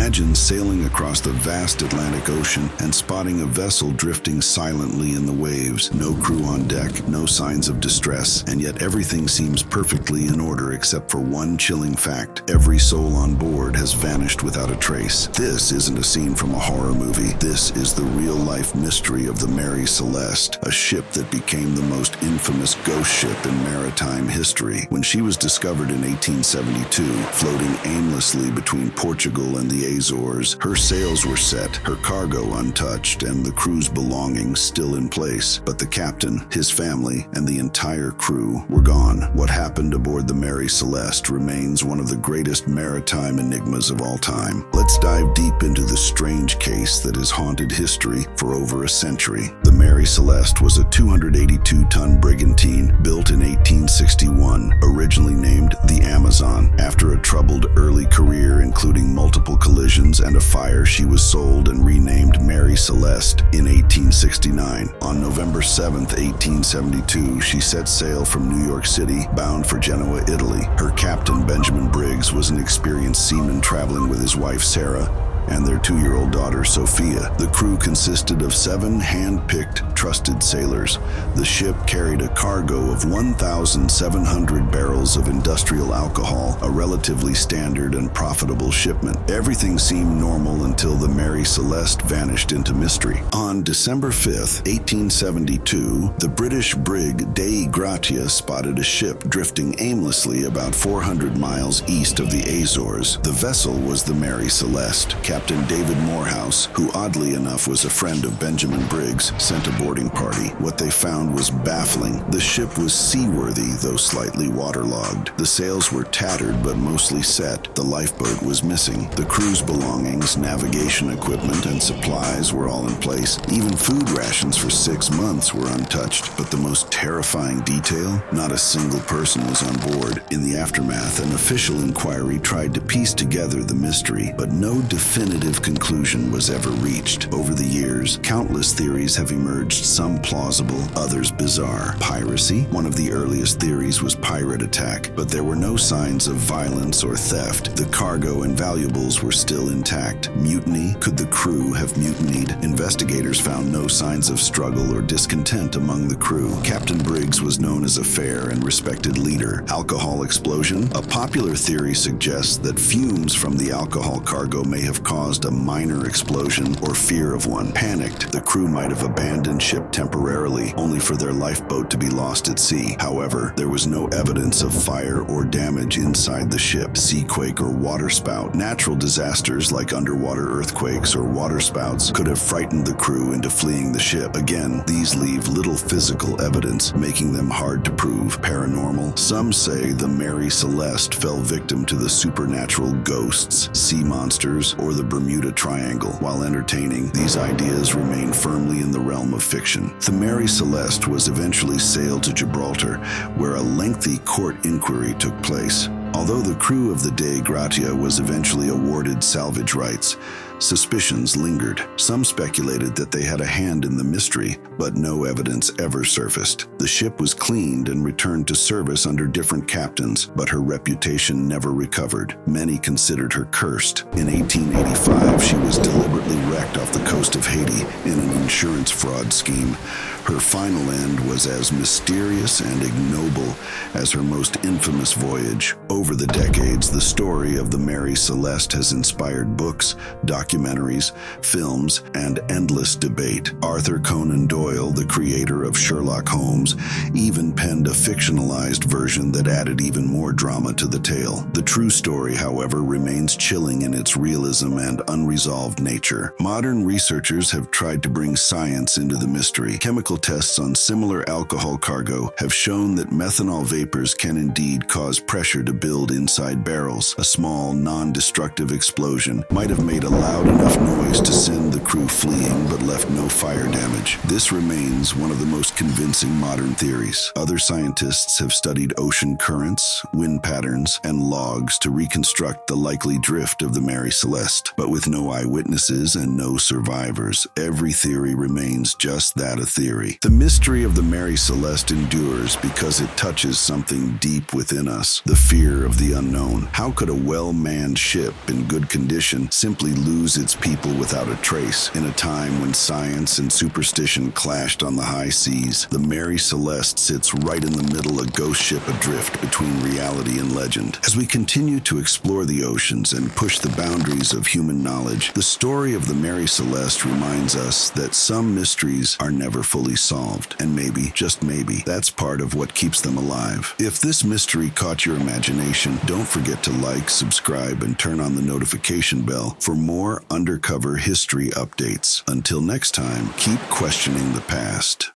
Imagine sailing across the vast Atlantic Ocean and spotting a vessel drifting silently in the waves. No crew on deck, no signs of distress, and yet everything seems perfectly in order except for one chilling fact. Every soul on board has vanished without a trace. This isn't a scene from a horror movie. This is the real-life mystery of the Mary Celeste, a ship that became the most infamous ghost ship in maritime history. When she was discovered in 1872, floating aimlessly between Portugal and the Azores, her sails were set, her cargo untouched, and the crew's belongings still in place. But the captain, his family, and the entire crew were gone. What happened aboard the Mary Celeste remains one of the greatest maritime enigmas of all time. Let's dive deep into the strange case that has haunted history for over a century. The Mary Celeste was a 282-ton brigantine built in 1861, originally named the Amazon. After a troubled early career including multiple collisions and a fire, she was sold and renamed Mary Celeste in 1869. On November 7, 1872, she set sail from New York City, bound for Genoa, Italy. Her captain, Benjamin Briggs, was an experienced seaman traveling with his wife, Sarah, and their 2-year-old daughter, Sophia. The crew consisted of 7 hand-picked, trusted sailors. The ship carried a cargo of 1,700 barrels of industrial alcohol, a relatively standard and profitable shipment. Everything seemed normal until the Mary Celeste vanished into mystery. On December 5, 1872, the British brig Dei Gratia spotted a ship drifting aimlessly about 400 miles east of the Azores. The vessel was the Mary Celeste. Captain David Morehouse, who oddly enough was a friend of Benjamin Briggs, sent a boarding party. What they found was baffling. The ship was seaworthy, though slightly waterlogged. The sails were tattered but mostly set. The lifeboat was missing. The crew's belongings, navigation equipment, and supplies were all in place. Even food rations for 6 months were untouched. But the most terrifying detail? Not a single person was on board. In the aftermath, an official inquiry tried to piece together the mystery, but no definitive conclusion was ever reached. Over the years, countless theories have emerged, some plausible, others bizarre. Piracy? One of the earliest theories was pirate attack, but there were no signs of violence or theft. The cargo and valuables were still intact. Mutiny? Could the crew have mutinied? Investigators found no signs of struggle or discontent among the crew. Captain Briggs was known as a fair and respected leader. Alcohol explosion? A popular theory suggests that fumes from the alcohol cargo may have caused a minor explosion or fear of one. Panicked, the crew might have abandoned ship temporarily, only for their lifeboat to be lost at sea. However, there was no evidence of fire or damage inside the ship. Seaquake or waterspout. Natural disasters like underwater earthquakes or waterspouts could have frightened the crew into fleeing the ship. Again, these leave little physical evidence, making them hard to prove. Paranormal? Some say the Mary Celeste fell victim to the supernatural ghosts, sea monsters, or the Bermuda Triangle. While entertaining, these ideas remain firmly in the realm of fiction. The Mary Celeste was eventually sailed to Gibraltar, where a lengthy court inquiry took place. Although the crew of the Dei Gratia was eventually awarded salvage rights, suspicions lingered. Some speculated that they had a hand in the mystery, but no evidence ever surfaced. The ship was cleaned and returned to service under different captains, but her reputation never recovered. Many considered her cursed. In 1885, she was deliberately wrecked off the coast of Haiti in an insurance fraud scheme. Her final end was as mysterious and ignoble as her most infamous voyage. Over the decades, the story of the Mary Celeste has inspired books, documentaries, films, and endless debate. Arthur Conan Doyle, the creator of Sherlock Holmes, even penned a fictionalized version that added even more drama to the tale. The true story, however, remains chilling in its realism and unresolved nature. Modern researchers have tried to bring science into the mystery. Chemical tests on similar alcohol cargo have shown that methanol vapors can indeed cause pressure to build inside barrels. A small, non-destructive explosion might have made a loud loud enough noise to send the crew fleeing but left no fire damage. This remains one of the most convincing modern theories. Other scientists have studied ocean currents, wind patterns, and logs to reconstruct the likely drift of the Mary Celeste. But with no eyewitnesses and no survivors, every theory remains just that, a theory. The mystery of the Mary Celeste endures because it touches something deep within us, the fear of the unknown. How could a well-manned ship in good condition simply lose its people without a trace? In a time when science and superstition clashed on the high seas, the Mary Celeste sits right in the middle, a ghost ship adrift between reality and legend. As we continue to explore the oceans and push the boundaries of human knowledge, the story of the Mary Celeste reminds us that some mysteries are never fully solved, and maybe, just maybe, that's part of what keeps them alive. If this mystery caught your imagination, don't forget to like, subscribe, and turn on the notification bell for more undercover history updates. Until next time, keep questioning the past.